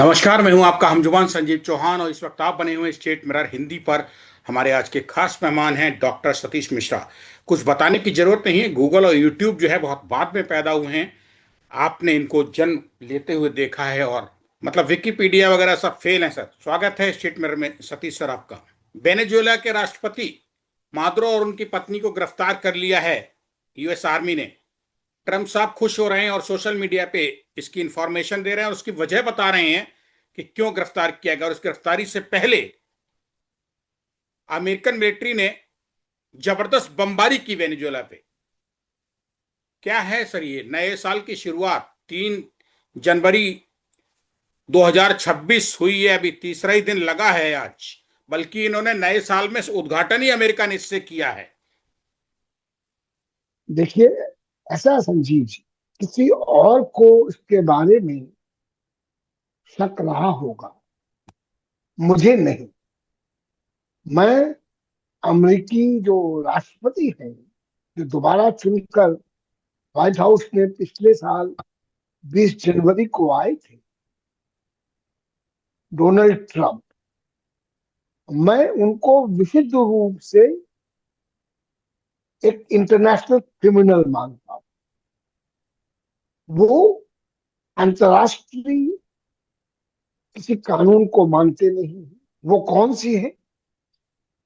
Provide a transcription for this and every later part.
नमस्कार, मैं हूं आपका हमजुबान संजीव चौहान और इस वक्त आप बने हुए स्टेट मिरर हिंदी पर। हमारे आज के खास मेहमान हैं डॉक्टर सतीश मिश्रा। कुछ बताने की जरूरत नहीं है, गूगल और यूट्यूब जो है बहुत बाद में पैदा हुए हैं। आपने इनको जन्म लेते हुए देखा है और मतलब विकिपीडिया वगैरह सब फेल है। सर, स्वागत है स्टेट मिरर में सतीश सर आपका। वेनेजुएला के राष्ट्रपति मादुरो और उनकी पत्नी को गिरफ्तार कर लिया है यूएस आर्मी ने। ट्रम्प साहब खुश हो रहे हैं और सोशल मीडिया पे इसकी इंफॉर्मेशन दे रहे हैं और उसकी वजह बता रहे हैं कि क्यों गिरफ्तार किया गया। और इस गिरफ्तारी से पहले अमेरिकन मिलिट्री ने जबरदस्त बमबारी की वेनेजुएला पे। क्या है सर, ये नए साल की शुरुआत 3 जनवरी 2026 हुई है, अभी तीसरा ही दिन लगा है आज। बल्कि इन्होंने नए साल में उद्घाटन ही अमेरिका ने इससे किया है। देखिए, ऐसा संजीव जी, किसी और को इसके बारे में शक रहा होगा, मुझे नहीं। मैं अमेरिकी जो राष्ट्रपति हैं, जो दोबारा चुनकर व्हाइट हाउस में पिछले साल 20 जनवरी को आए थे, डोनाल्ड ट्रंप, मैं उनको विशुद्ध रूप से एक इंटरनेशनल क्रिमिनल मानता हूँ। वो अंतर्राष्ट्रीय किसी कानून को मानते नहीं। वो कौन सी है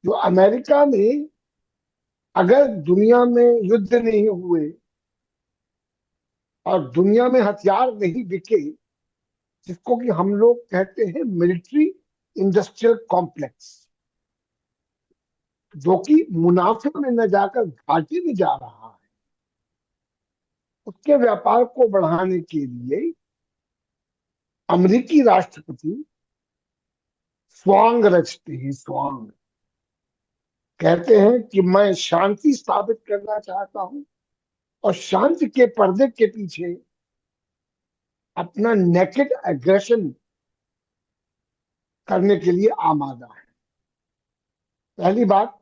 जो अमेरिका में, अगर दुनिया में युद्ध नहीं हुए और दुनिया में हथियार नहीं बिके, जिसको कि हम लोग कहते हैं मिलिट्री इंडस्ट्रियल कॉम्प्लेक्स, जो कि मुनाफे में न जाकर घाटे में जा रहा है, उसके व्यापार को बढ़ाने के लिए अमेरिकी राष्ट्रपति स्वांग रचते हैं। स्वांग कहते हैं कि मैं शांति स्थापित करना चाहता हूं और शांति के पर्दे के पीछे अपना नेकेड एग्रेशन करने के लिए आमादा है। पहली बात,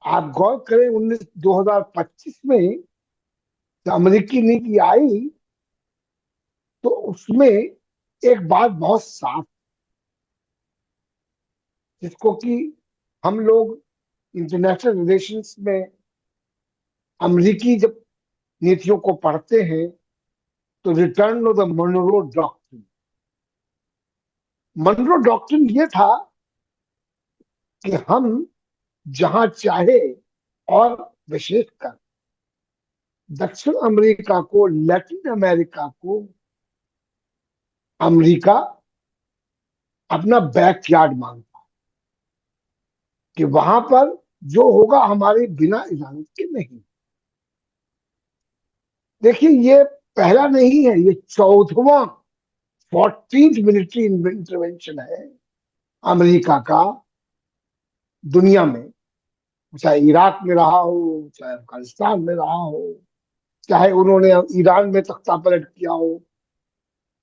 आप गौर करें, 2025 में जब अमेरिकी नीति आई तो उसमें एक बात बहुत साफ, जिसको कि हम लोग इंटरनेशनल रिलेशंस में अमेरिकी जब नीतियों को पढ़ते हैं तो return of the Monroe doctrine. Monroe doctrine ये था कि हम जहां चाहे, और विशेषकर दक्षिण अमेरिका को, लैटिन अमेरिका को, अमेरिका अपना बैकयार्ड मानता, कि वहां पर जो होगा हमारे बिना इजाजत के नहीं। देखिए, ये पहला नहीं है, ये 14वां 14th मिलिट्री इंटरवेंशन है अमेरिका का दुनिया में। चाहे इराक में रहा हो, चाहे अफगानिस्तान में रहा हो, चाहे उन्होंने ईरान में तख्ता पलट किया हो,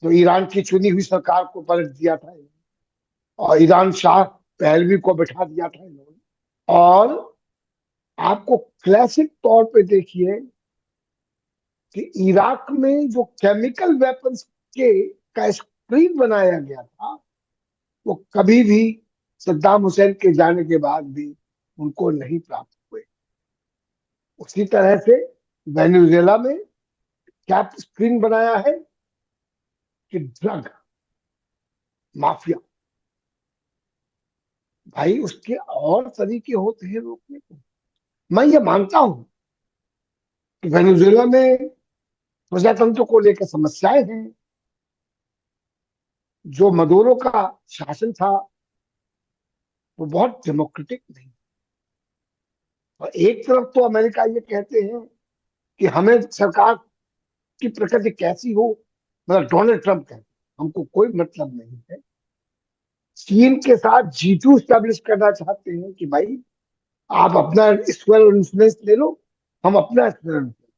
तो ईरान की चुनी हुई सरकार को पलट दिया था, और ईरान शाह पहलवी को बैठा दिया था इन्होंने। और आपको क्लासिक तौर पे देखिए कि इराक में जो केमिकल वेपन्स के का स्क्रीन बनाया गया था, वो कभी भी सद्दाम हुसैन के जाने के बाद भी उनको नहीं प्राप्त हुए। उसी तरह से वेनेजुएला में क्या स्क्रीन बनाया है कि ड्रग माफिया, भाई उसके और तरीके होते हैं रोकने को। मैं ये मानता हूं कि वेनेजुएला में प्रजातंत्र को लेकर समस्याएं हैं। जो मदुरो का शासन था वो बहुत डेमोक्रेटिक नहीं। और एक तरफ तो अमेरिका ये कहते हैं कि हमें सरकार की प्रकृति कैसी हो, मतलब डोनाल्ड ट्रंप कहते हैं हमको कोई मतलब नहीं है। चीन के साथ G2 स्टैब्लिश करना चाहते हैं कि भाई आप अपना स्फीयर इन्फ्लुएंस ले लो, हम अपना स्फीयर इन्फ्लुएंस।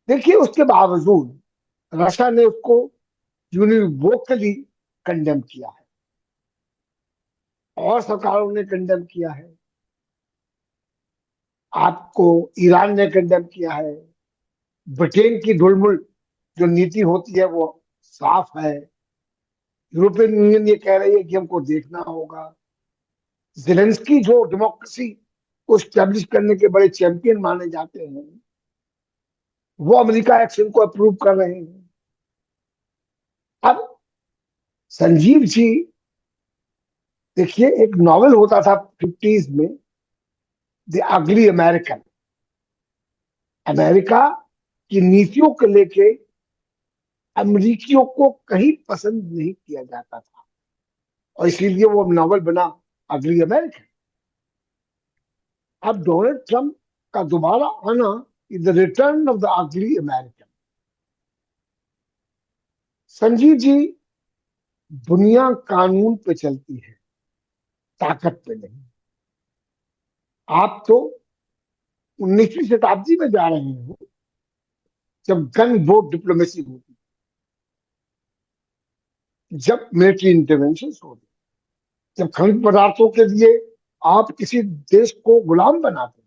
देखिए, उसके बावजूद रशिया ने उसको यूनिवोकली कंडेम किया है, और सरकारों ने कंडेम किया है। आपको ईरान ने कंडेम किया है। ब्रिटेन की ढुलमुल जो नीति होती है वो साफ है। यूरोपियन यूनियन ये कह रही है कि हमको देखना होगा। जेलेंस्की जो डेमोक्रेसी को स्टैब्लिश करने के बड़े चैंपियन माने जाते हैं, वो अमेरिका एक्शन को अप्रूव कर रहे हैं। अब संजीव जी, देखिए, एक नॉवेल होता था 50s में, द अगली अमेरिकन। अमेरिका की नीतियों को लेके अमेरिकियों को कहीं पसंद नहीं किया जाता था, और इसीलिए वो नॉवल बना अगली अमेरिकन। अब डोनाल्ड ट्रंप का दोबारा आना is the return of the ugly American. Sanjeev ji, दुनिया कानून पे चलती है, ताकत पे नहीं। आप तो 19वीं शताब्दी में जा रहे हो, जब गन वोट डिप्लोमेसी होती, जब मिलिट्री इंटरवेंशन होती, जब खनिज पदार्थों के लिए आप किसी देश को गुलाम बनाते,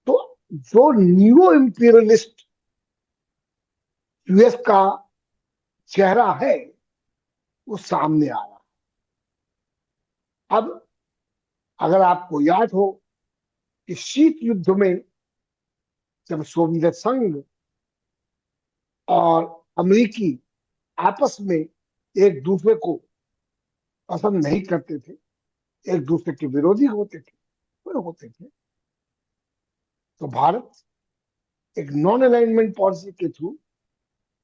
तो जो न्यू इंपीरियलिस्ट यूएस का चेहरा है, वो सामने आ रहा। अब अगर आपको याद हो कि शीत युद्ध में जब सोवियत संघ और अमेरिकी आपस में एक दूसरे को पसंद नहीं करते थे, एक दूसरे के विरोधी होते थे, तो भारत एक नॉन अलाइनमेंट पॉलिसी के थ्रू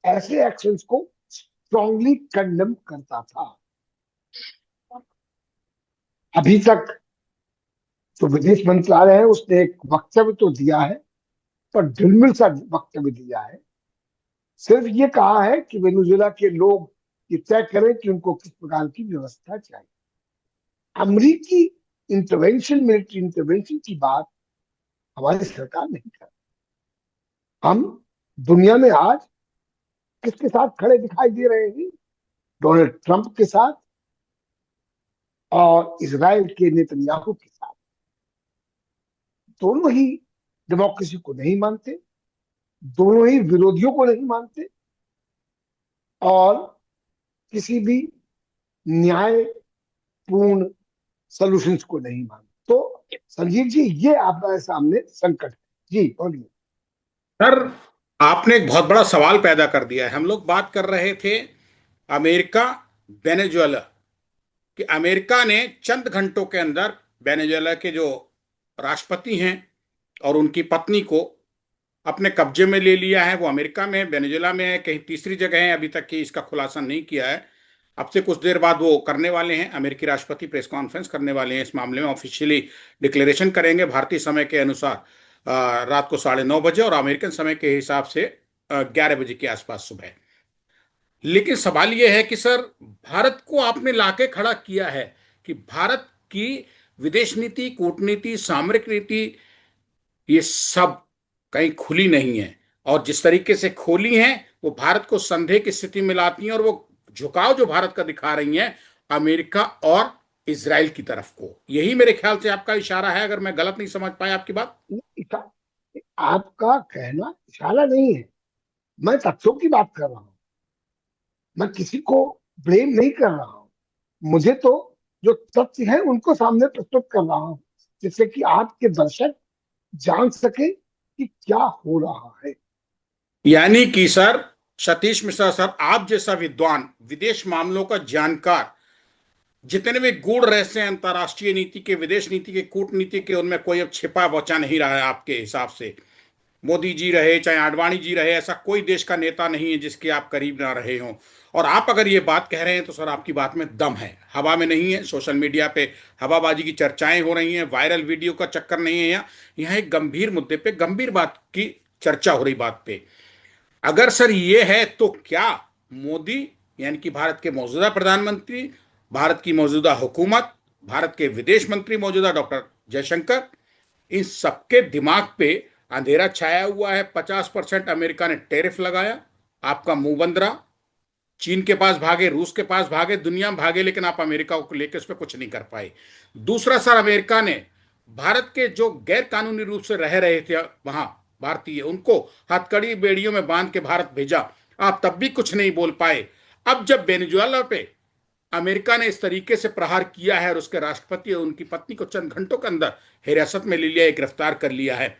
ऐसे एक्शंस को स्ट्रांगली कंडेम करता था। अभी तक जो विदेश मंत्रालय है, उसने एक वक्तव्य तो दिया है, पर ढिलमिल सा वक्तव्य दिया है। सिर्फ ये कहा है कि वेनेजुएला के लोग ये तय करें कि उनको किस प्रकार की व्यवस्था चाहिए। अमेरिकी इंटरवेंशन, मिलिट्री इंटरवेंशन की बात हमारी सरकार नहीं कर। हम दुनिया में आज किसके साथ खड़े दिखाई दे रहे हैं? डोनाल्ड ट्रंप के साथ और इजराइल के नेतन्याहू के साथ। दोनों ही डेमोक्रेसी को नहीं मानते, दोनों ही विरोधियों को नहीं मानते, और किसी भी न्यायपूर्ण सोल्यूशंस को नहीं मानते। तो संजीव जी, ये आपके सामने संकट है। जी बोलिए। सर, आपने एक बहुत बड़ा सवाल पैदा कर दिया है। हम लोग बात कर रहे थे अमेरिका वेनेजुएला कि अमेरिका ने चंद घंटों के अंदर वेनेजुएला के जो राष्ट्रपति हैं और उनकी पत्नी को अपने कब्जे में ले लिया है। वो अमेरिका में, वेनेजुएला में है, कहीं तीसरी जगह है, अभी तक कि इसका खुलासा नहीं किया है। अब से कुछ देर बाद वो करने वाले हैं, अमेरिकी राष्ट्रपति प्रेस कॉन्फ्रेंस करने वाले हैं, इस मामले में ऑफिशियली डिक्लेरेशन करेंगे भारतीय समय के अनुसार रात को 9:30 बजे, और अमेरिकन समय के हिसाब से 11 बजे के आसपास सुबह। लेकिन सवाल यह है कि सर, भारत को आपने लाके खड़ा किया है कि भारत की विदेश नीति, कूटनीति, सामरिक नीति, ये सब कहीं खुली नहीं है, और जिस तरीके से खोली हैं वो भारत को संदेह की स्थिति में लाती हैं, और वो झुकाव जो भारत का दिखा रही हैं अमेरिका और इजराइल की तरफ को। यही मेरे ख्याल से आपका इशारा है, अगर मैं गलत नहीं समझ पाया आपकी बात। आपका कहना इशारा नहीं है, मैं तथ्यों की बात कर रहा हूं। मैं किसी को ब्लेम नहीं कर रहा हूं। मुझे तो जो तथ्य है उनको सामने प्रस्तुत कर रहा हूं, जिससे कि आपके दर्शक जान सके कि क्या हो रहा है। यानी कि सर, सतीश मिश्रा सर, आप जैसा विद्वान, विदेश मामलों का जानकार, जितने भी गूढ़ रहस्य हैं अंतर्राष्ट्रीय नीति के, विदेश नीति के, कूटनीति के, उनमें कोई अब छिपा बचा नहीं रहा है आपके हिसाब से। मोदी जी रहे चाहे आडवाणी जी रहे, ऐसा कोई देश का नेता नहीं है जिसके आप करीब ना रहे हों। और आप अगर ये बात कह रहे हैं तो सर, आपकी बात में दम है, हवा में नहीं है। सोशल मीडिया पे हवाबाजी की चर्चाएं हो रही हैं, वायरल वीडियो का चक्कर नहीं है। यहाँ एक गंभीर मुद्दे पे, गंभीर बात की चर्चा हो रही बात पे। अगर सर ये है तो क्या मोदी, यानी कि भारत के मौजूदा प्रधानमंत्री, भारत की मौजूदा हुकूमत, भारत के विदेश मंत्री मौजूदा डॉक्टर जयशंकर, इन सबके दिमाग पे अंधेरा छाया हुआ है? 50% अमेरिका ने टैरिफ लगाया, आपका मुंह बंद रहा। चीन के पास भागे, रूस के पास भागे, दुनिया में भागे, लेकिन आप अमेरिका को लेकर उस पर कुछ नहीं कर पाए। दूसरा सर, अमेरिका ने भारत के जो गैर कानूनी रूप से रह रहे थे वहां भारतीय, उनको हथकड़ी बेड़ियों में बांध के भारत भेजा, आप तब भी कुछ नहीं बोल पाए। अब जब वेनेजुएला पे अमेरिका ने इस तरीके से प्रहार किया है और उसके राष्ट्रपति और उनकी पत्नी को चंद घंटों के अंदर हिरासत में ले लिया, गिरफ्तार कर लिया है,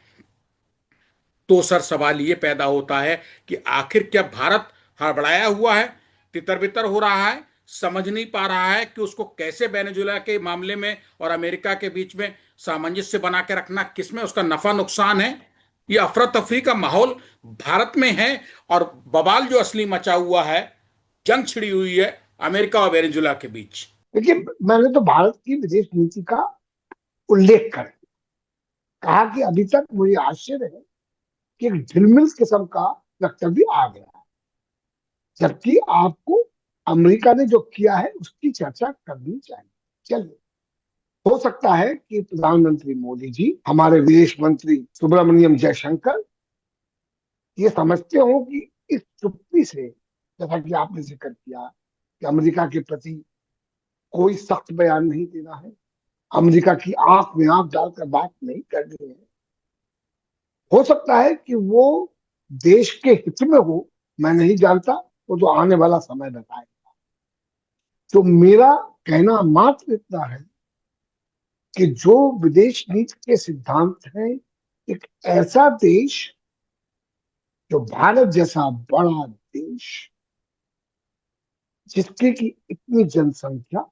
तो सर सवाल ये पैदा होता है कि आखिर क्या भारत हड़बड़ाया हुआ है, तितर बितर हो रहा है, समझ नहीं पा रहा है कि उसको कैसे वेनेजुएला के मामले में और अमेरिका के बीच में सामंजस्य बना के रखना, किसमें उसका नफा नुकसान है। ये अफरा तफरी का माहौल भारत में है और बवाल जो असली मचा हुआ है, जंग छिड़ी हुई है अमेरिका और वेनेजुएला के बीच। देखिए, मैंने तो भारत की विदेश नीति का उल्लेख कर कहा कि अभी तक मुझे आश्चर्य है कि एक ढिलमिल किस्म का वक्तव्य आ गया, जबकि आपको अमेरिका ने जो किया है उसकी चर्चा करनी चाहिए। चलिए, हो सकता है कि प्रधानमंत्री मोदी जी, हमारे विदेश मंत्री सुब्रमण्यम जयशंकर ये समझते हो कि इस चुप्पी से, जैसा कि आपने जिक्र किया कि अमेरिका के प्रति कोई सख्त बयान नहीं देना है, अमेरिका की आंख में आंख डालकर बात नहीं करनी है, हो सकता है कि वो देश के हित में हो, मैं नहीं जानता, वो तो आने वाला समय बताएगा। तो मेरा कहना मात्र इतना है कि जो विदेश नीति के सिद्धांत हैं, एक ऐसा देश जो भारत जैसा बड़ा देश, जिसकी की इतनी जनसंख्या,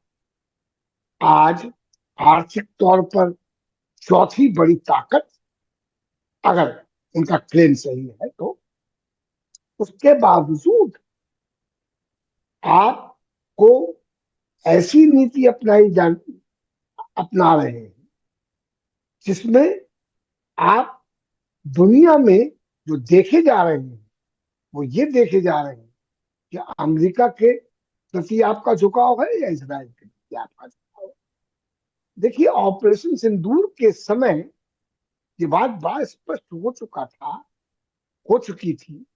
आज आर्थिक तौर पर चौथी बड़ी ताकत, अगर उनका क्लेम सही है तो, उसके बावजूद आपको ऐसी नीति अपना रहे हैं जिसमें आप दुनिया में जो देखे जा रहे हैं, वो ये देखे जा रहे हैं कि अमेरिका के प्रति आपका झुकाव है या इसराइल के प्रति आपका झुकाव है। देखिए, ऑपरेशन सिंदूर के समय ये बात बड़ा स्पष्ट हो चुकी थी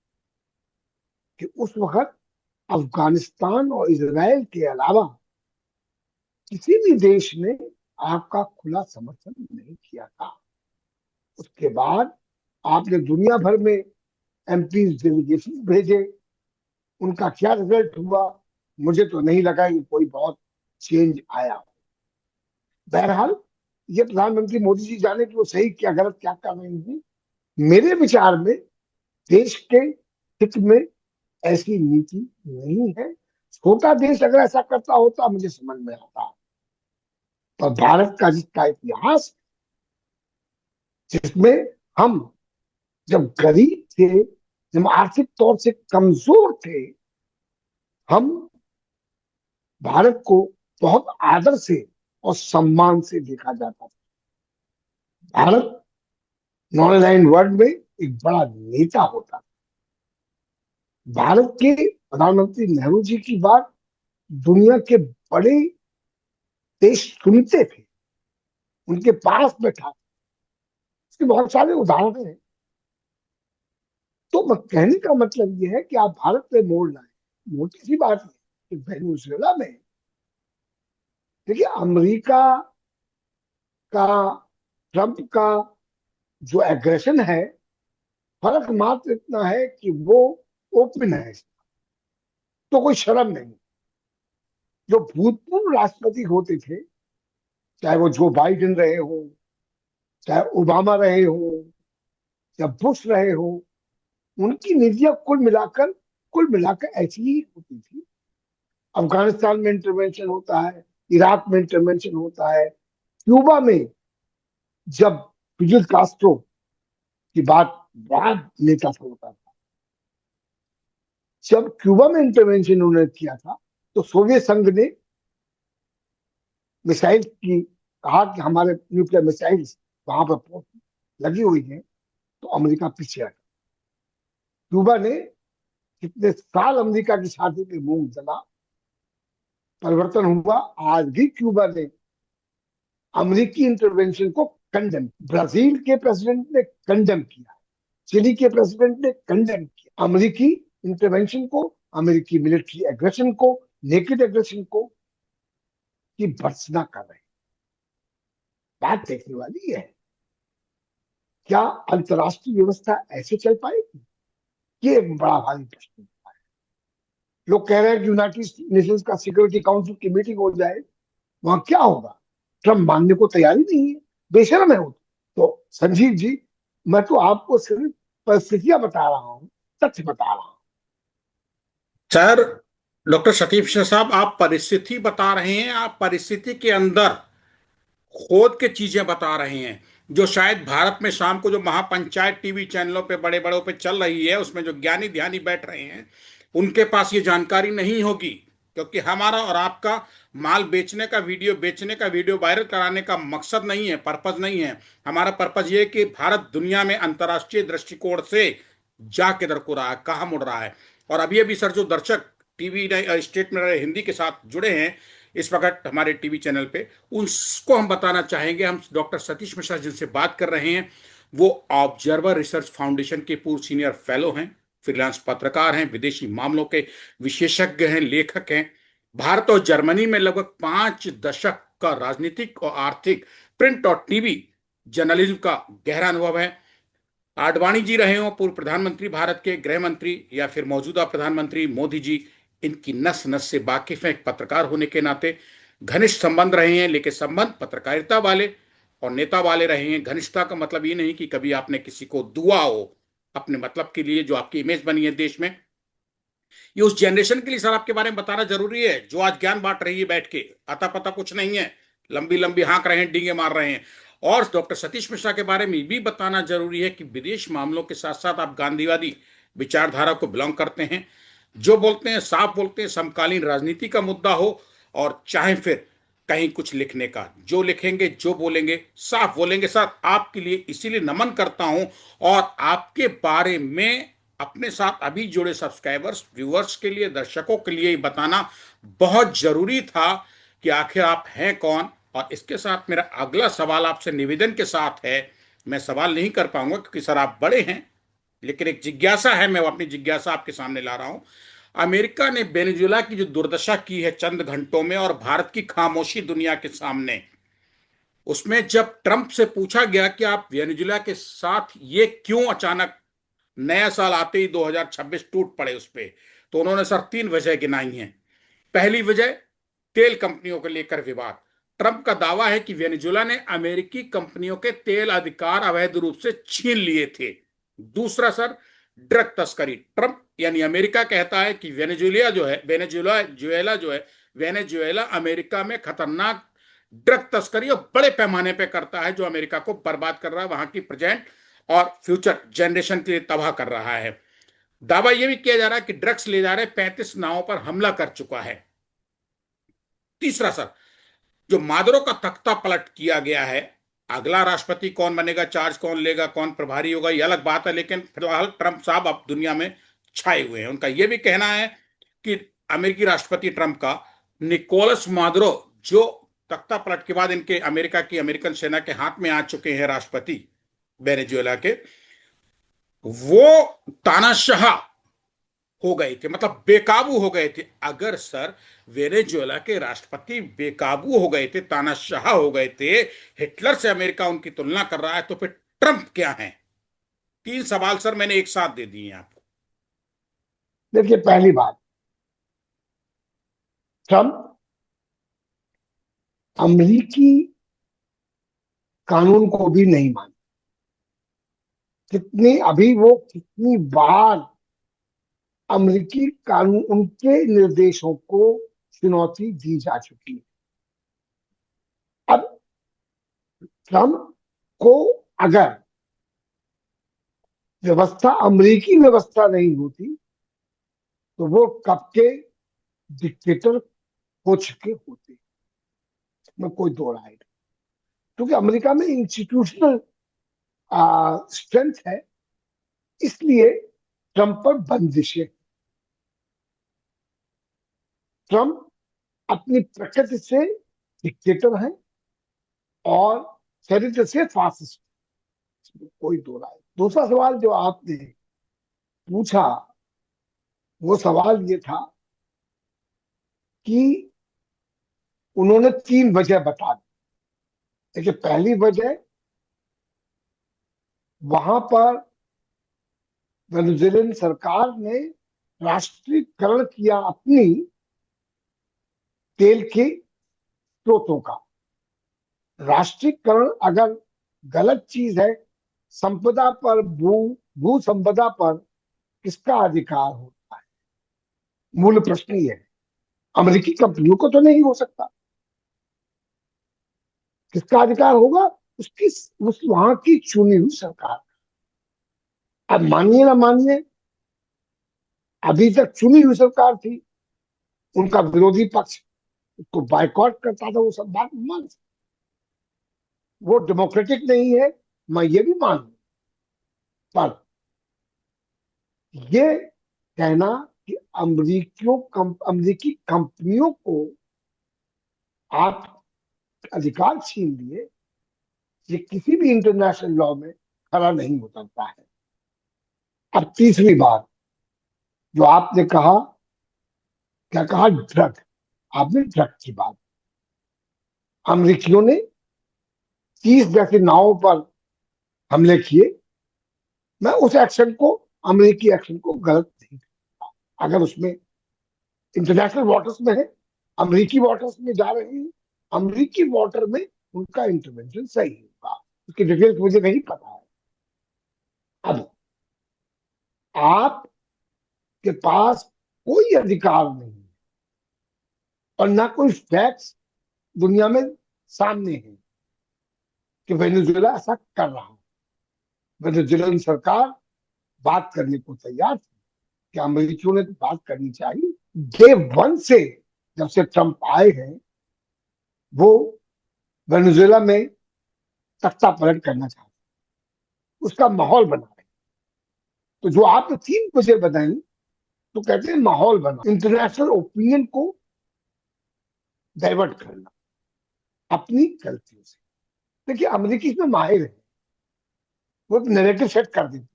कि उस वक्त अफगानिस्तान और इसराइल के अलावा किसी भी देश ने आपका खुला समर्थन नहीं किया था। उसके बाद आपने दुनिया भर में एमपी डेलीगेशन भेजे, उनका क्या रिजल्ट हुआ, मुझे तो नहीं लगा कि कोई बहुत चेंज आया। बहरहाल, ये प्रधानमंत्री मोदी जी जाने कि वो सही क्या गलत क्या कर रहे हैं। मेरे विचार में देश के हित में ऐसी नीति नहीं है। छोटा देश अगर ऐसा करता होता मुझे समझ में आता, पर भारत का जिसका इतिहास, जिसमें हम जब गरीब थे, जब आर्थिक तौर से कमजोर थे, हम भारत को बहुत आदर से और सम्मान से देखा जाता था। भारत नॉन अलाइंड वर्ल्ड में एक बड़ा नेता होता था। भारत के प्रधानमंत्री नेहरू जी की बात दुनिया के बड़े देश सुनते थे, उनके पास बैठा। इसके बहुत सारे उदाहरण हैं। तो कहने का मतलब यह है कि आप भारत में मोड़ लाए, मोटी सी बात है कि वेनेजुएला में, देखिए, अमेरिका का, ट्रंप का जो एग्रेशन है, फर्क मात्र इतना है कि वो ओपन है, तो कोई शर्म नहीं। जो भूतपूर्व राष्ट्रपति होते थे, चाहे वो जो बाइडेन रहे हो, चाहे ओबामा रहे हो, या बुश रहे हो, उनकी नीतियां कुल मिलाकर ऐसी ही होती थी। अफगानिस्तान में इंटरवेंशन होता है, इराक में इंटरवेंशन होता है, क्यूबा में जब फिडेल कास्ट्रो की बात, बड़ा नेता था, होता था, जब क्यूबा में इंटरवेंशन उन्होंने किया था, तो सोवियत संघ ने मिसाइल की कहा कि हमारे न्यूक्लियर मिसाइल वहां पर लगी हुई है, तो अमेरिका पीछे हटा। क्यूबा ने कितने साल अमेरिका की छाती पे मूंग जला, परिवर्तन हुआ। आज भी क्यूबा ने अमेरिकी इंटरवेंशन को कंडेम, ब्राजील के प्रेसिडेंट ने कंडेम किया, चिली के प्रेसिडेंट ने कंडेम किया अमेरिकी इंटरवेंशन को, अमेरिकी मिलिट्री एग्रेशन को, नेकेड एग्रेशन को, की भर्त्सना कर रहे हैं। बात देखने वाली है, क्या अंतर्राष्ट्रीय व्यवस्था ऐसे चल पाएगी? ये एक बड़ा भारी प्रश्न है, लोग कह रहे हैं कि यूनाइटेड नेशंस का सिक्योरिटी काउंसिल की मीटिंग हो जाए, वहां क्या होगा? ट्रम्प मानने को तैयार ही नहीं है, बेशर्म है वो। तो संजीव जी, मैं तो आपको सिर्फ परिस्थितियां बता रहा हूं, तथ्य बता रहा हूं। सर, डॉक्टर सतीश साहब, आप परिस्थिति बता रहे हैं, आप परिस्थिति के अंदर खोद के चीजें बता रहे हैं, जो शायद भारत में शाम को जो महापंचायत टीवी चैनलों पे बड़े बड़ों पे चल रही है, उसमें जो ज्ञानी ध्यानी बैठ रहे हैं उनके पास ये जानकारी नहीं होगी। क्योंकि हमारा और आपका माल बेचने का वीडियो वायरल कराने का मकसद नहीं है, पर्पज नहीं है। हमारा पर्पज ये है कि भारत दुनिया में अंतर्राष्ट्रीय दृष्टिकोण से जा किधर को रहा है, कहाँ मुड़ रहा है। और अभी अभी सर, जो दर्शक टीवी स्टेट में हिंदी के साथ जुड़े हैं इस वक्त हमारे टीवी चैनल पे, उसको हम बताना चाहेंगे, हम डॉक्टर सतीश मिश्रा जिनसे बात कर रहे हैं, वो ऑब्जर्वर रिसर्च फाउंडेशन के पूर्व सीनियर फेलो हैं, फ्रीलांस पत्रकार हैं, विदेशी मामलों के विशेषज्ञ हैं, लेखक हैं। भारत और जर्मनी में लगभग 5 दशक का राजनीतिक और आर्थिक, प्रिंट और टीवी जर्नलिज्म का गहरा अनुभव है। आडवाणी जी रहे हो पूर्व प्रधानमंत्री भारत के, गृह मंत्री, या फिर मौजूदा प्रधानमंत्री मोदी जी, इनकी नस नस से वाकिफ हैं। एक पत्रकार होने के नाते घनिष्ठ संबंध रहे हैं, लेकिन संबंध पत्रकारिता वाले और नेता वाले रहे हैं। घनिष्ठता का मतलब ये नहीं कि कभी आपने किसी को दुआ हो अपने मतलब के लिए, जो आपकी इमेज बनी है देश में। ये उस जनरेशन के लिए सर आपके बारे में बताना जरूरी है, जो आज ज्ञान बांट रही है बैठ के, अता पता कुछ नहीं है, लंबी लंबी हाँक रहे हैं, डींगे मार रहे हैं। और डॉक्टर सतीश मिश्रा के बारे में भी बताना जरूरी है कि विदेश मामलों के साथ साथ आप गांधीवादी विचारधारा को बिलोंग करते हैं। जो बोलते हैं साफ बोलते हैं, समकालीन राजनीति का मुद्दा हो और चाहे फिर कहीं कुछ लिखने का, जो लिखेंगे जो बोलेंगे साफ बोलेंगे। सर, आपके लिए इसीलिए नमन करता हूं। और आपके बारे में अपने साथ अभी जुड़े सब्सक्राइबर्स, व्यूअर्स के लिए, दर्शकों के लिए बताना बहुत जरूरी था कि आखिर आप हैं कौन। और इसके साथ मेरा अगला सवाल आपसे निवेदन के साथ है, मैं सवाल नहीं कर पाऊंगा क्योंकि सर आप बड़े हैं, लेकिन एक जिज्ञासा है, मैं अपनी जिज्ञासा आपके सामने ला रहा हूं। अमेरिका ने वेनेजुएला की जो दुर्दशा की है चंद घंटों में, और भारत की खामोशी दुनिया के सामने, उसमें जब ट्रंप से पूछा गया कि आप वेनेजुएला के साथ ये क्यों अचानक नया साल आते ही 2026 टूट पड़े उस पे, तो उन्होंने सर 3 वजह गिनाई हैं। पहली वजह, तेल कंपनियों को लेकर विवाद। ट्रंप का दावा है कि वेनेजुएला ने अमेरिकी कंपनियों के तेल अधिकार अवैध रूप से छीन लिए थे। दूसरा सर, ड्रग तस्करी। ट्रंप यानी अमेरिका कहता है कि वेनेजुएला जो है, वेनेजुएला अमेरिका में खतरनाक ड्रग तस्करी और बड़े पैमाने पर करता है, जो अमेरिका को बर्बाद कर रहा है, वहां की प्रेजेंट और फ्यूचर जनरेशन के लिए तबाह कर रहा है। दावा यह भी किया जा रहा है कि ड्रग्स ले जा रहे 35 नावों पर हमला कर चुका है। तीसरा सर, जो मादुरो का तख्ता पलट किया गया है, अगला राष्ट्रपति कौन बनेगा, चार्ज कौन लेगा, कौन प्रभारी होगा, यह अलग बात है, लेकिन फिलहाल ट्रंप साहब अब दुनिया में छाए हुए हैं। उनका यह भी कहना है कि अमेरिकी राष्ट्रपति ट्रंप का निकोलस मादुरो, जो तख्ता पलट के बाद इनके अमेरिका की अमेरिकन सेना के हाथ में आ चुके हैं राष्ट्रपति वेनेजुएला के, वो तानाशाह हो गए थे, मतलब बेकाबू हो गए थे। अगर सर वेनेजुएला के राष्ट्रपति बेकाबू हो गए थे, तानाशाह हो गए थे, हिटलर से अमेरिका उनकी तुलना कर रहा है, तो फिर ट्रंप क्या है? 3 सवाल सर मैंने एक साथ दे दिए आपको। देखिए, पहली बात, ट्रम्प अमेरिकी कानून को भी नहीं मानते। कितनी बार अमेरिकी कानून, उनके निर्देशों को चुनौती दी जा चुकी है। अब ट्रम्प को अगर व्यवस्था अमेरिकी व्यवस्था नहीं होती तो वो कब के डिक्टेटर हो चुके होते, में कोई दो राय नहीं। क्योंकि अमेरिका में इंस्टीट्यूशनल स्ट्रेंथ है, इसलिए ट्रम्प पर बंदिशें। ट्रम्प अपनी प्रकृति से डिक्टेटर हैं और चरित्र से फासिस्ट, कोई दो राय। दूसरा सवाल जो आपने पूछा, वो सवाल ये था कि उन्होंने 3 वजह बता दी। देखिए, पहली वजह, वहां पर वेनेजुएलन सरकार ने राष्ट्रीयकरण किया अपनी तेल के स्रोतों का। राष्ट्रीयकरण अगर गलत चीज है, संपदा पर, भू संपदा पर किसका अधिकार होता है? मूल प्रश्न ये है। अमेरिकी कंपनियों को तो नहीं हो सकता। किसका अधिकार होगा? उसकी, उस वहां की चुनी हुई सरकार। अब मानिए ना मानिए, अभी तक चुनी हुई सरकार थी, उनका विरोधी पक्ष उसको बायकॉट करता था, वो सब बात मान, वो डेमोक्रेटिक नहीं है, मैं ये भी मान लूं। पर ये कहना कि अमरीकी कंपनियों को आप अधिकार छीन लिए, ये किसी भी इंटरनेशनल लॉ में खड़ा नहीं उतरता है। अब तीसरी बात जो आपने कहा, क्या कहा? ड्रग। आपने ड्रग की बात, अमरीकियों ने 30 जैसे नावों पर हमले किए। मैं उस एक्शन को, अमरीकी एक्शन को गलत नहीं कहता। अगर उसमें इंटरनेशनल वाटर्स में है, अमरीकी वाटर्स में जा रहे हैं, अमरीकी वाटर में उनका इंटरवेंशन सही होगा। उसकी डिटेल्स मुझे नहीं पता है। अब आपके पास कोई अधिकार नहीं है और ना कोई फैक्ट्स दुनिया में सामने है कि वेनेजुएला ऐसा कर रहा है। वेनेजुएलन सरकार बात करने को तैयार थी कि अमेरिकियों ने तो बात करनी चाहिए। डे वन से, जब से ट्रंप आए हैं, वो वेनेजुएला में तख्ता पलट करना चाहते हैं, उसका माहौल बना रहे हैं। तो जो आपने 3 वजह बताई, तो कहते हैं माहौल बना, इंटरनेशनल ओपिनियन को डाइवर्ट करना अपनी गलतियों से। देखिए, अमेरिकी इसमें माहिर है, वो एक नैरेटिव सेट कर देते हैं।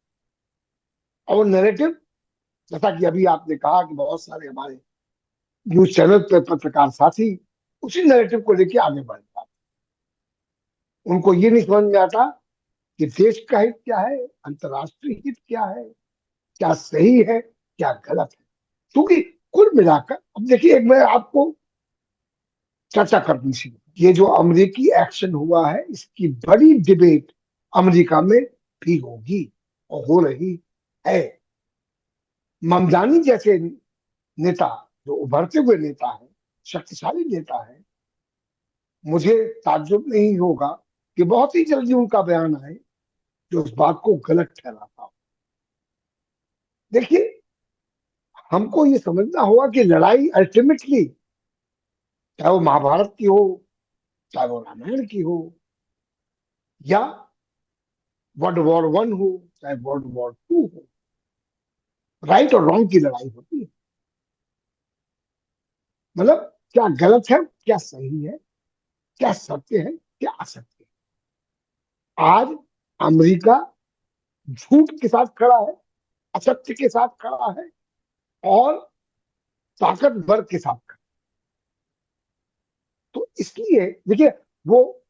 और वो नैरेटिव, जैसा कि अभी आपने कहा कि बहुत सारे हमारे न्यूज चैनल पर पत्रकार साथी उसी नैरेटिव को लेके आगे बढ़ जाते हैं। उनको ये नहीं समझ में आता कि देश का हित क्या है, अंतर्राष्ट्रीय हित क्या है, क्या सही है, क्या गलत है। क्योंकि कुल मिलाकर, अब देखिए, एक मैं आपको चर्चा करनी सी, ये जो अमेरिकी एक्शन हुआ है, इसकी बड़ी डिबेट अमेरिका में भी होगी और हो रही है। ममदानी जैसे नेता, जो उभरते हुए नेता है, शक्तिशाली नेता है, मुझे ताज्जुब नहीं होगा कि बहुत ही जल्दी उनका बयान आए जो उस बात को गलत ठहराता हो। देखिए, हमको ये समझना होगा कि लड़ाई अल्टीमेटली, चाहे वो महाभारत की हो, चाहे वो रामायण की हो, या वर्ल्ड वॉर 1 हो, चाहे वर्ल्ड वॉर 2 हो, राइट और रॉन्ग की लड़ाई होती है। मतलब क्या गलत है, क्या सही है, क्या सत्य है, क्या असत्य है। आज अमेरिका झूठ के साथ खड़ा है, असत्य के साथ खड़ा है, और ताकतवर के साथ खड़ा है। तो इसलिए देखिए, वो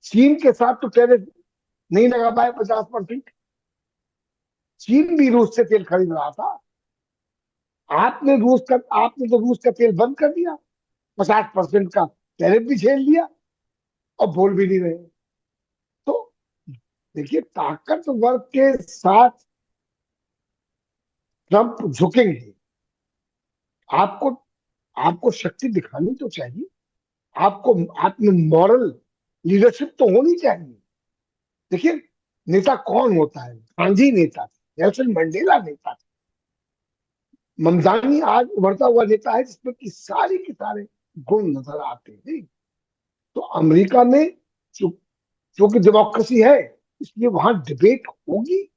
चीन के साथ तो टैरिफ नहीं लगा पाए 50%। चीन भी रूस से तेल खरीद रहा था। आपने तो रूस का तेल बंद कर दिया, 50% का टैरिफ भी झेल लिया और बोल भी नहीं रहे। तो देखिए, ताकतवर के साथ ट्रंप झुकेंगे। आपको आपको शक्ति दिखानी तो चाहिए, आपको आप में मॉरल लीडरशिप तो होनी चाहिए। देखिए, नेता कौन होता है? गांधी नेता थे, नेल्सन मंडेला नेता थे, ममदानी आज उभरता हुआ नेता है जिसमें कि सारे के सारे गुण नजर आते हैं। तो अमेरिका में जो क्योंकि डेमोक्रेसी है, इसलिए वहां डिबेट होगी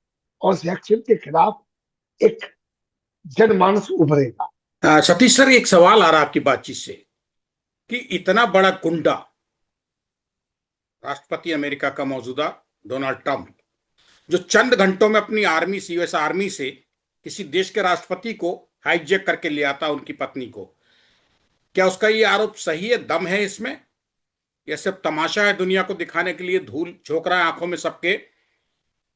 और इस एक्शन के खिलाफ एक जनमानस उभरेगा। सतीश सर, एक सवाल आ रहा आपकी बातचीत से कि इतना बड़ा गुंडा राष्ट्रपति अमेरिका का मौजूदा डोनाल्ड ट्रंप, जो चंद घंटों में अपनी आर्मी से, यूएस आर्मी से किसी देश के राष्ट्रपति को हाईजैक करके ले आता, उनकी पत्नी को, क्या उसका ये आरोप सही है? दम है इसमें? यह सिर्फ तमाशा है दुनिया को दिखाने के लिए, धूल झोंक रहा है आंखों में सबके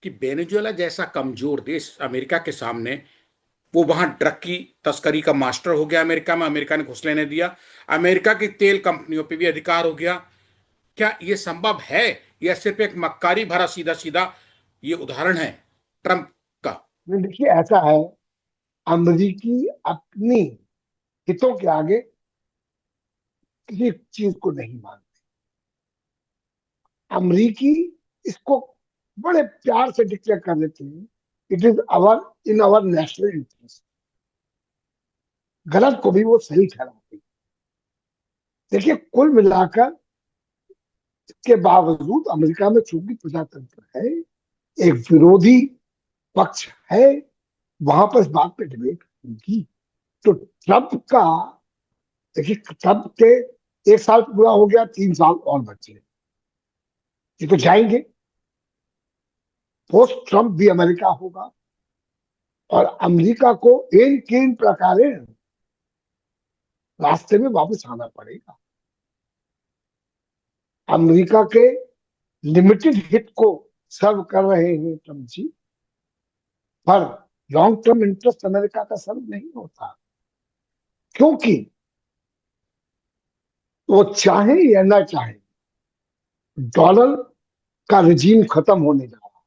कि वेनेजुएला जैसा कमजोर देश अमेरिका के सामने वो वहां ड्रग की तस्करी का मास्टर हो गया अमेरिका में, अमेरिका ने घुस लेने दिया, अमेरिका की तेल कंपनियों पे भी अधिकार हो गया। क्या ये संभव है, या सिर्फ एक मक्कारी भरा सीधा सीधा ये उदाहरण है ट्रंप का? नहीं, देखिए ऐसा है, अमरीकी अपनी हितों के आगे किसी चीज को नहीं मानते। अमरीकी इसको बड़े प्यार से डिक्लेयर कर देते हैं, it is our in our national interest. गलत को भी वो सही ठहराते हैं। देखिए कुल मिलाकर इसके बावजूद अमेरिका में चूंकि प्रजातंत्र है, एक विरोधी पक्ष है, वहां पर इस बात पे डिबेट होगी। तो ट्रंप का, देखिए ट्रंप के 1 साल पूरा हो गया, 3 साल और बचे, ये तो जाएंगे। पोस्ट ट्रंप भी अमेरिका होगा, और अमेरिका को इन किन प्रकारेण रास्ते में वापस आना पड़ेगा। अमेरिका के लिमिटेड हित को सर्व कर रहे हैं ट्रंप जी, पर लॉन्ग टर्म इंटरेस्ट अमेरिका का सर्व नहीं होता, क्योंकि वो चाहे या ना चाहे डॉलर का रिजीम खत्म होने जा रहा,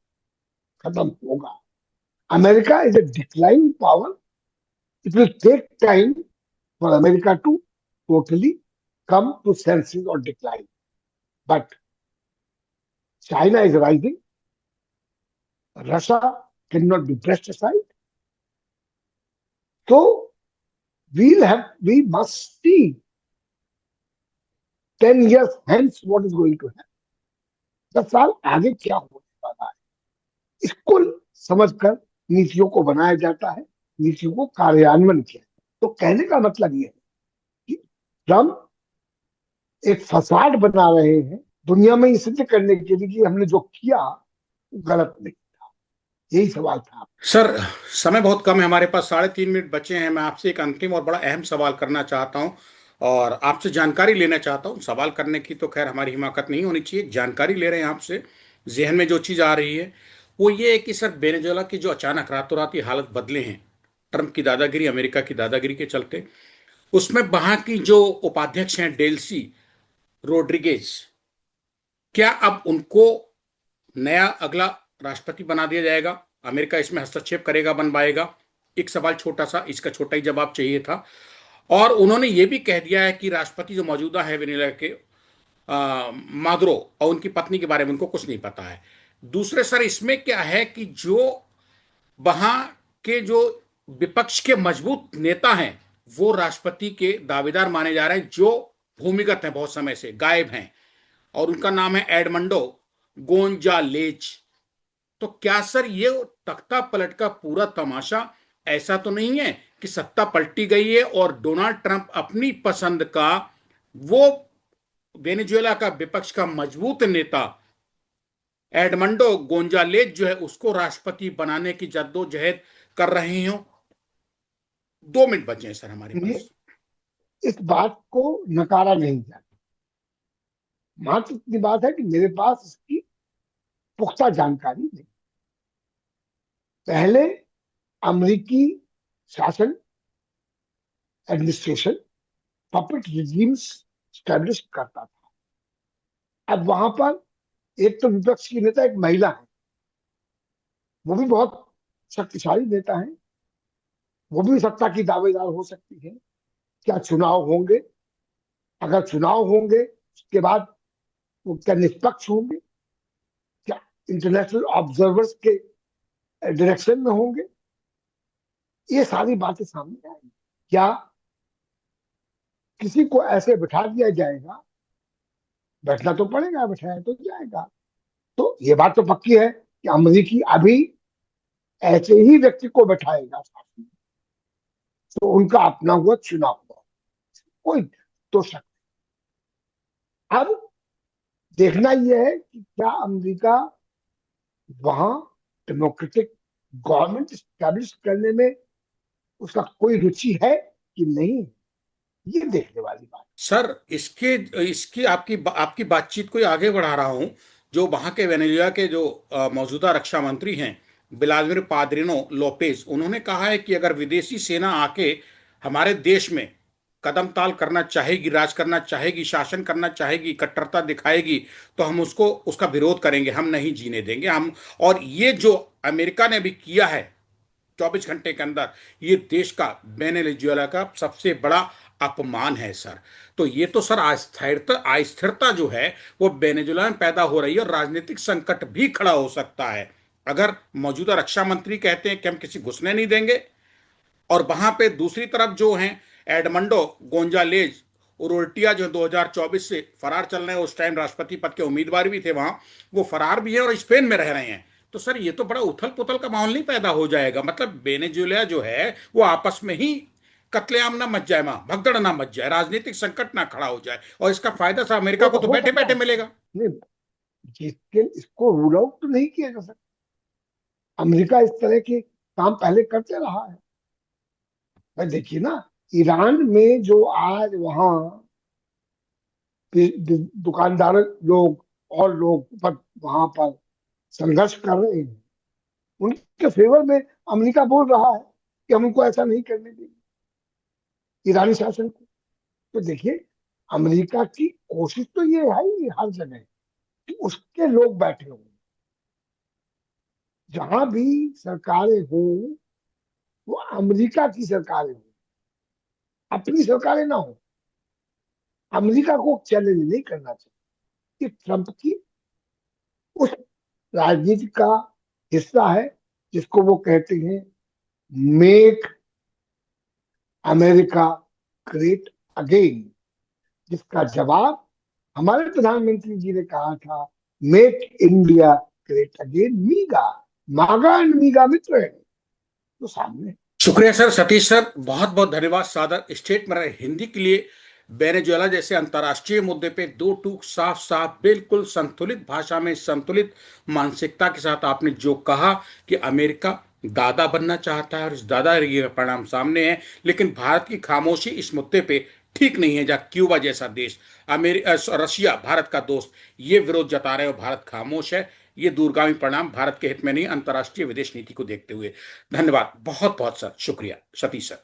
खत्म होगा। America is a declining power, it will take time for America to totally come to senses or decline. But China is rising. Russia cannot be brushed aside. So we must see 10 years hence what is going to happen. 10 साल आगे क्या होने वाला है, इसको समझकर नीतियों को बनाया जाता है, नीतियों को कार्यान्वयन किया। तो कहने का मतलब ये है कि ट्रम्प एक फसाड बना रहे हैं दुनिया में ये सिद्ध करने के लिए कि हमने जो किया वो गलत नहीं था। यही सवाल था। सर, समय बहुत कम है हमारे पास, 3.5 मिनट बचे हैं। मैं आपसे एक अंतिम और बड़ा अहम सवाल करना चाहता हूं, और आपसे जानकारी लेना चाहता हूं। सवाल करने की तो खैर हमारी हिमाकत नहीं होनी चाहिए, जानकारी ले रहे हैं आपसे। जहन में जो चीज़ आ रही है वो ये है कि सर, वेनेजुएला की जो अचानक रातों रात ही हालत बदले हैं ट्रंप की दादागिरी, अमेरिका की दादागिरी के चलते, उसमें वहां की जो उपाध्यक्ष हैं डेल्सी रोड्रिगेज, क्या अब उनको नया अगला राष्ट्रपति बना दिया जाएगा? अमेरिका इसमें हस्तक्षेप करेगा, बनवाएगा? एक सवाल छोटा सा, इसका छोटा ही जवाब चाहिए था। और उन्होंने ये भी कह दिया है कि राष्ट्रपति जो मौजूदा है वेनेजुएला के, मादुरो, और उनकी पत्नी के बारे में उनको कुछ नहीं पता है। दूसरे सर, इसमें क्या है कि जो वहां के जो विपक्ष के मजबूत नेता हैं वो राष्ट्रपति के दावेदार माने जा रहे हैं, जो भूमिगत हैं, बहुत समय से गायब हैं, और उनका नाम है एडमंडो गोंजालेज। तो क्या सर ये तख्ता पलट का पूरा तमाशा ऐसा तो नहीं है कि सत्ता पलटी गई है और डोनाल्ड ट्रंप अपनी पसंद का, वो वेनेजुएला का विपक्ष का मजबूत नेता एडमंडो गोंजालेज जो है उसको राष्ट्रपति बनाने की जद्दोजहद कर रहे हो? 2 मिनट बचे हैं सर हमारे पास। इस बात को नकारा नहीं जाता, मात्र इतनी बात है कि मेरे पास इसकी पुख्ता जानकारी नहीं। पहले अमेरिकी शासन, एडमिनिस्ट्रेशन पपेट रिजीम्स स्टैब्लिश करता था। अब वहां पर एक तो विपक्ष की नेता एक महिला है, वो भी बहुत शक्तिशाली नेता है, वो भी सत्ता की दावेदार हो सकती है। क्या चुनाव होंगे? अगर चुनाव होंगे उसके बाद वो क्या निष्पक्ष होंगे? क्या इंटरनेशनल ऑब्जर्वर्स के डायरेक्शन में होंगे? ये सारी बातें सामने आएंगी। क्या किसी को ऐसे बिठा दिया जाएगा? बैठना तो पड़ेगा, बैठाया तो जाएगा। तो ये बात तो पक्की है कि अमेरिकी अभी ऐसे ही व्यक्ति को बैठाएगा, तो उनका अपना हुआ चुनाव हुआ, कोई तो शक। अब देखना यह है कि क्या अमेरिका वहां डेमोक्रेटिक गवर्नमेंट स्टैब्लिश करने में उसका कोई रुचि है कि नहीं, ये देखने वाली बात। सर, इसके इसकी आपकी आपकी बातचीत को आगे बढ़ा रहा हूं। जो वहां के वेनेजुएला के जो मौजूदा रक्षा मंत्री हैं व्लादिमीर पाद्रिनो लोपेज, उन्होंने कहा है कि अगर विदेशी सेना आके हमारे देश में कदम ताल करना चाहेगी, राज करना चाहेगी, शासन करना चाहेगी, कट्टरता दिखाएगी, तो हम उसको उसका विरोध करेंगे, हम नहीं जीने देंगे हम। और ये जो अमेरिका ने भी किया है 24 घंटे के अंदर, ये देश का, वेनेजुएला का सबसे बड़ा अपमान है सर। तो ये तो सर अस्थिरता जो है वो वेनेजुएला में पैदा हो रही है, और राजनीतिक संकट भी खड़ा हो सकता है अगर मौजूदा रक्षा मंत्री कहते हैं कि हम किसी घुसने नहीं देंगे, और वहां पे दूसरी तरफ जो हैं एडमंडो गोंजालेज उरोल्टिया जो 2024 से फरार चल रहे हैं, उस टाइम राष्ट्रपति पद के उम्मीदवार भी थे वहां, वो फरार भी हैं और स्पेन में रह रहे हैं। तो सर ये तो बड़ा उथल पुथल का माहौल नहीं पैदा हो जाएगा? मतलब वेनेजुएला जो है वो आपस में ही कत्लेआम ना मच जाए, वहां भगदड़ ना मच जाए, राजनीतिक संकट ना खड़ा हो जाए, और इसका फायदा सर अमेरिका को तो हो बैठे सकता बैठे है। मिलेगा। नहीं, जिसके इसको रूल आउट तो नहीं किया जा सकता। अमेरिका इस तरह के काम पहले करते रहा है। भाई देखिए ना, ईरान में जो आज वहां दुकानदार लोग और लोग पर वहां पर संघर्ष कर रहे हैं, उनके फेवर में अमेरिका बोल रहा है कि हम उनको ऐसा नहीं करने देंगे, ईरानी शासन को। तो देखिए, अमेरिका की कोशिश तो ये है ही हर जगह कि उसके लोग बैठे हों, जहां भी सरकारें हो वो अमेरिका की सरकारें हो, अपनी सरकारें ना हो। अमेरिका को चैलेंज नहीं करना चाहिए कि ट्रंप की उस राजनीति का हिस्सा है जिसको वो कहते हैं मेक अमेरिका ग्रेट अगेन, जिसका जवाब हमारे प्रधानमंत्री जी ने कहा था, मेक इंडिया ग्रेट अगेन मीगा। मागा एंड मीगा मित्र है तो सामने। शुक्रिया सर, सतीश सर, बहुत बहुत धन्यवाद सादर। स्टेट में हिंदी के लिए वेनेजुएला जैसे अंतर्राष्ट्रीय मुद्दे पे दो टूक साफ साफ बिल्कुल संतुलित भाषा में, संतुलित मानसिकता के साथ आपने जो कहा कि अमेरिका दादा बनना चाहता है और इस दादागिरी का परिणाम सामने है, लेकिन भारत की खामोशी इस मुद्दे पे ठीक नहीं है। जहाँ क्यूबा जैसा देश, रशिया भारत का दोस्त, ये विरोध जता रहे हो, भारत खामोश है, ये दूरगामी परिणाम भारत के हित में नहीं, अंतर्राष्ट्रीय विदेश नीति को देखते हुए। धन्यवाद बहुत बहुत सर, शुक्रिया सतीश सर।